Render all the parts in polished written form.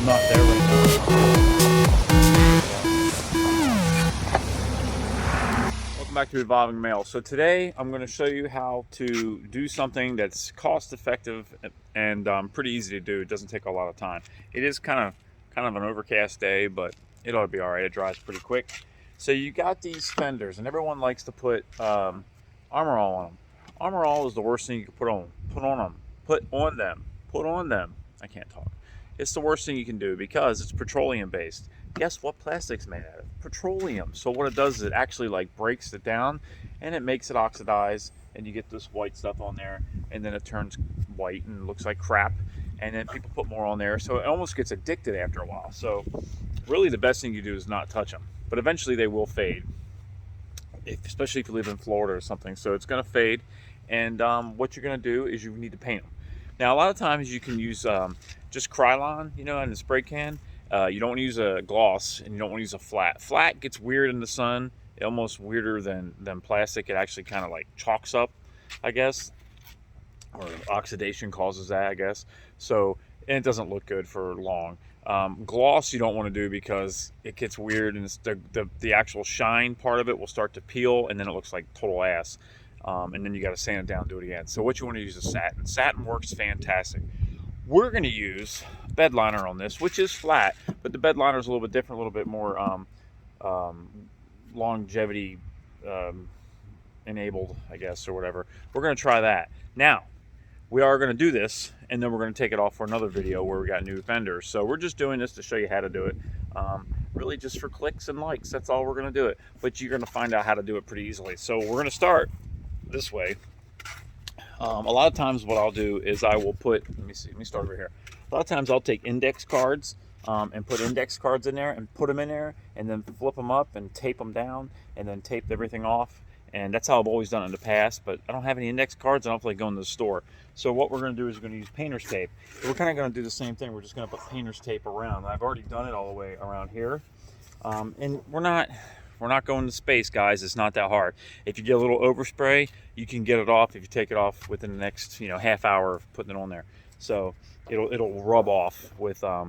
not there right now. Welcome back to Evolving Mail. So today I'm going to show you how to do something that's cost effective and pretty easy to do. It doesn't take a lot of time. It is kind of an overcast day, but it ought to be all right. It dries pretty quick. So you got these fenders, and everyone likes to put Armor All on them. Armor All is the worst thing you can put on them. I can't talk. It's the worst thing you can do because it's petroleum based. Guess what plastic's made out of? Petroleum. So what it does is it actually like breaks it down and it makes it oxidize, and you get this white stuff on there, and then it turns white and looks like crap, and then people put more on there, so it almost gets addicted after a while. So really the best thing you do is not touch them, but eventually they will fade, especially if you live in Florida or something. So it's going to fade, and what you're going to do is you need to paint them. Now a lot of times you can use just Krylon, in a spray can. You don't want to use a gloss, and you don't want to use a flat. Flat gets weird in the sun, almost weirder than plastic. It actually kind of like chalks up, I guess, or oxidation causes that, I guess. So, and it doesn't look good for long. Gloss you don't want to do because it gets weird, and it's the actual shine part of it will start to peel, and then it looks like total ass. And then you got to sand it down and do it again. So what you want to use is satin. Satin works fantastic. We're going to use bed liner on this, which is flat, but the bed liner is a little bit different, a little bit more longevity enabled, I guess, or whatever. We're going to try that. Now, we are going to do this, and then we're going to take it off for another video where we got new fenders. So we're just doing this to show you how to do it. Really just for clicks and likes. That's all we're going to do it. But you're going to find out how to do it pretty easily. So we're going to start this way. A lot of times what I'll do is I will put, let me start over here. A lot of times I'll take index cards and put index cards in there and put them in there, and then flip them up and tape them down, and then tape everything off. And that's how I've always done it in the past, but I don't have any index cards. I don't feel like going to the store. So what we're going to do is we're going to use painter's tape. We're kind of going to do the same thing. We're just going to put painter's tape around. I've already done it all the way around here. And we're not going to space, guys. It's not that hard. If you get a little overspray, you can get it off if you take it off within the next half hour of putting it on there. So it'll rub off with a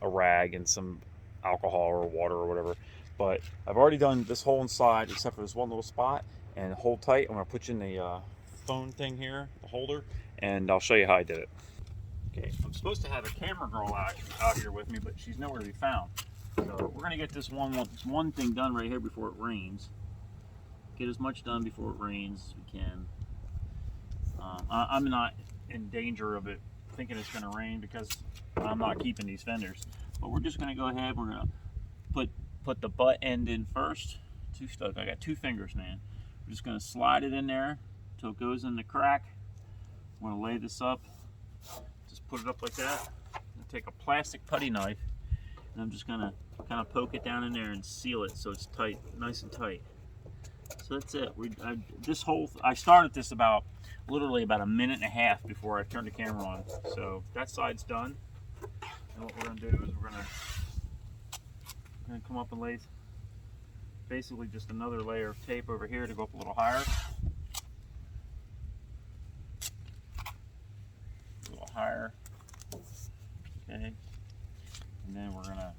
rag and some alcohol or water or whatever. But I've already done this whole inside except for this one little spot, and hold tight. I'm going to put you in the phone thing here, the holder, and I'll show you how I did it. Okay, I'm supposed to have a camera girl out here with me, but she's nowhere to be found. So we're going to get this one thing done right here before it rains. Get as much done before it rains as we can. I'm not in danger of it thinking it's going to rain because I'm not keeping these fenders. But we're just going to go ahead. We're going to put the butt end in first. I got 2 fingers, man. We're just going to slide it in there until it goes in the crack. I'm going to lay this up. Just put it up like that. I'm going to take a plastic putty knife, and I'm just going to kind of poke it down in there and seal it so it's tight, nice and tight. So that's it. I started this literally about a minute and a half before I turned the camera on. So that side's done. And what we're going to do is we're going to come up and lay basically just another layer of tape over here to go up a little higher. A little higher. Okay. And then we're going to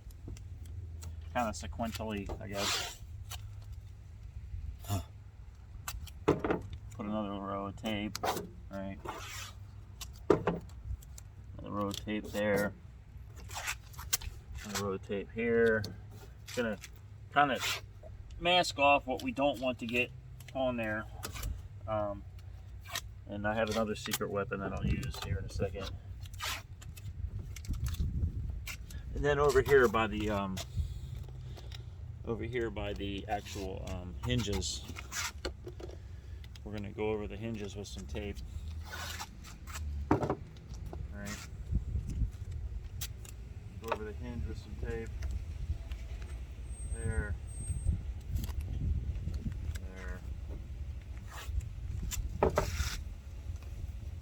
kind of sequentially, I guess, put another row of tape, right? Another row of tape there. Another row of tape here. It's going to kind of mask off what we don't want to get on there. And I have another secret weapon that I'll use here in a second. And then over here by the actual hinges, we're going to go over the hinges with some tape. All right. Go over the hinge with some tape. There.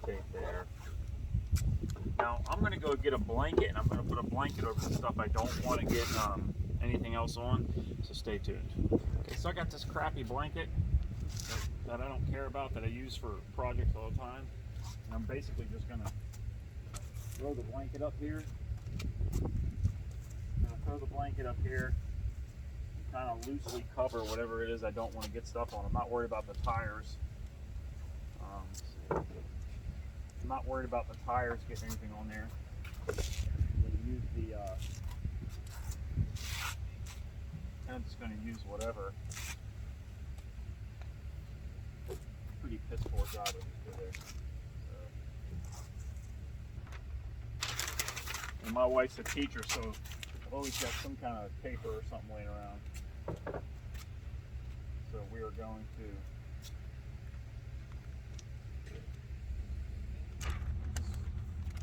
Tape there. Now I'm going to go get a blanket, and I'm going to put a blanket over the stuff I don't want to get anything else on, so stay tuned. Okay, so I got this crappy blanket that I don't care about, that I use for projects all the time, and I'm basically just going to throw the blanket up here, throw the blanket up here, kind of loosely cover whatever it is I don't want to get stuff on. I'm not worried about the tires. I'm not worried about the tires getting anything on there. I'm going to use the, I'm just going to use whatever. Pretty piss poor job of it there. And my wife's a teacher, so I've always got some kind of paper or something laying around. So we are going to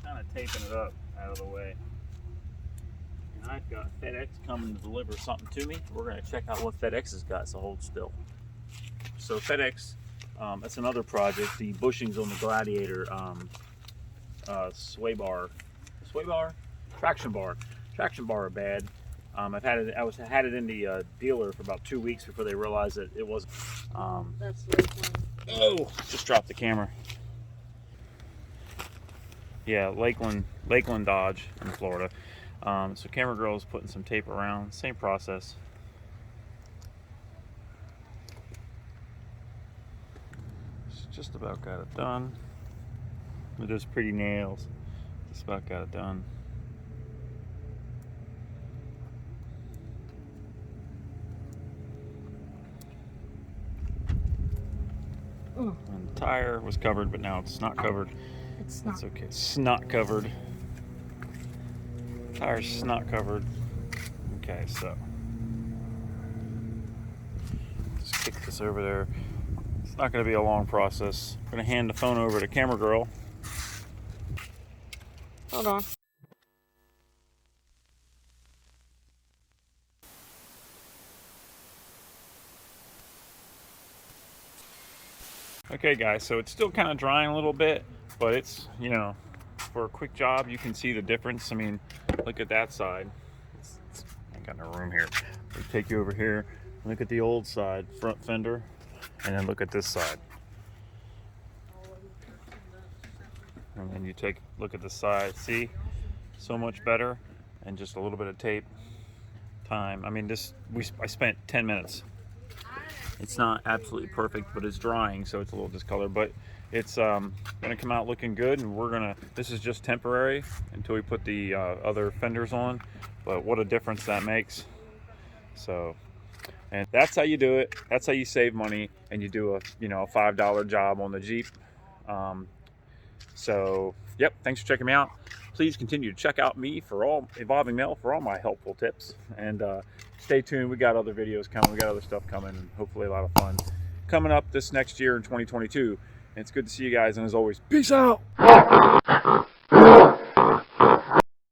kind of taping it up out of the way. And I've got FedEx coming to deliver something to me. We're going to check out what FedEx has got, so hold still. So FedEx, that's another project. The bushings on the Gladiator traction bar are bad. I've had it. I had it in the dealer for about 2 weeks before they realized that it wasn't. That's Lakeland. Oh, just dropped the camera. Yeah, Lakeland Dodge in Florida. So camera girl is putting some tape around. Same process. Just about got it done with those pretty nails. Just about got it done. Ooh. And the tire was covered, but now it's not covered. It's not. That's okay. It's not covered. Tire's not covered. Okay, so just kick this over there. It's not going to be a long process. I'm going to hand the phone over to camera girl. Hold on. Okay guys, so it's still kind of drying a little bit, but it's, you know, for a quick job you can see the difference. I mean, look at that side. I ain't got no room here. I'll take you over here, look at the old side, front fender, and then look at this side. And then you take a look at the side, see? So much better, and just a little bit of tape. Time. I mean, I spent 10 minutes. It's not absolutely perfect, but it's drying, so it's a little discolored, but it's gonna come out looking good, and this is just temporary until we put the other fenders on, but what a difference that makes. So, and that's how you do it. That's how you save money, and you do a $5 job on the Jeep. So, yep, thanks for checking me out. Please continue to check out me for all Evolving Male for all my helpful tips, and stay tuned. We got other videos coming. We got other stuff coming, and hopefully a lot of fun coming up this next year in 2022. And it's good to see you guys, and as always, peace out.